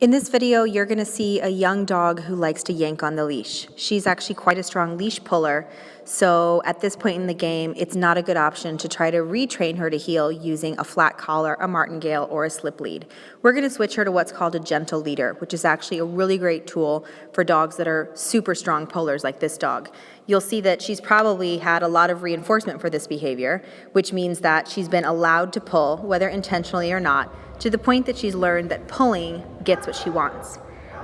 In this video, you're going to see a young dog who likes to yank on the leash. She's actually quite a strong leash puller, so at this point in the game, it's not a good option to try to retrain her to heel using a flat collar, a martingale, or a slip lead. We're going to switch her to what's called a gentle leader, which is actually a really great tool for dogs that are super strong pullers like this dog. You'll see that she's probably had a lot of reinforcement for this behavior, which means that she's been allowed to pull, whether intentionally or not, to the point that she's learned that pulling gets what she wants.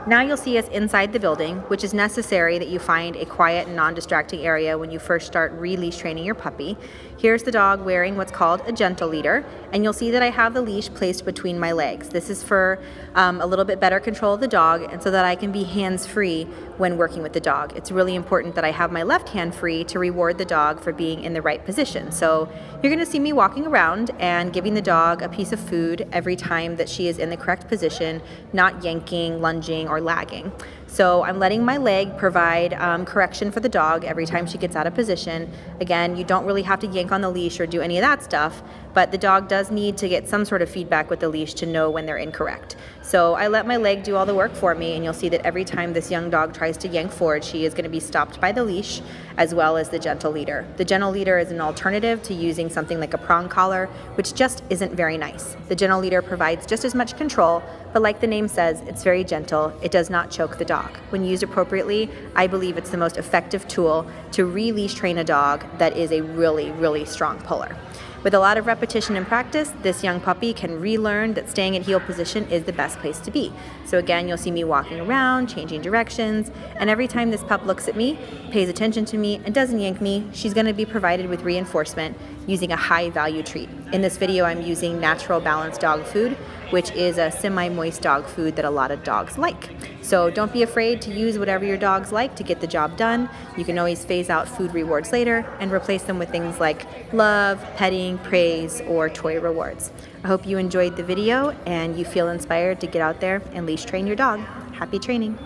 Now you'll see us inside the building, which is necessary that you find a quiet and non-distracting area when you first start release training your puppy. Here's the dog wearing what's called a gentle leader, and you'll see that I have the leash placed between my legs. This is for a little bit better control of the dog and so that I can be hands-free when working with the dog. It's really important that I have my left hand free to reward the dog for being in the right position. So you're going to see me walking around and giving the dog a piece of food every time that she is in the correct position, not yanking, lunging, or lagging. So I'm letting my leg provide correction for the dog every time she gets out of position. Again, you don't really have to yank on the leash or do any of that stuff, but the dog does need to get some sort of feedback with the leash to know when they're incorrect. So I let my leg do all the work for me, and you'll see that every time this young dog tries to yank forward, she is going to be stopped by the leash as well as the gentle leader. The gentle leader is an alternative to using something like a prong collar, which just isn't very nice. The gentle leader provides just as much control, but like the name says, it's very gentle. It does not choke the dog. When used appropriately, I believe it's the most effective tool to release train a dog that is a really, really strong puller. With a lot of repetition and practice, this young puppy can relearn that staying at heel position is the best place to be. So again, you'll see me walking around, changing directions, and every time this pup looks at me, pays attention to me, and doesn't yank me, she's going to be provided with reinforcement using a high-value treat. In this video, I'm using Natural Balanced dog food, which is a semi-moist dog food that a lot of dogs like. So don't be afraid to use whatever your dogs like to get the job done. You can always phase out food rewards later and replace them with things like love, petting, praise, or toy rewards. I hope you enjoyed the video and you feel inspired to get out there and leash train your dog. Happy training!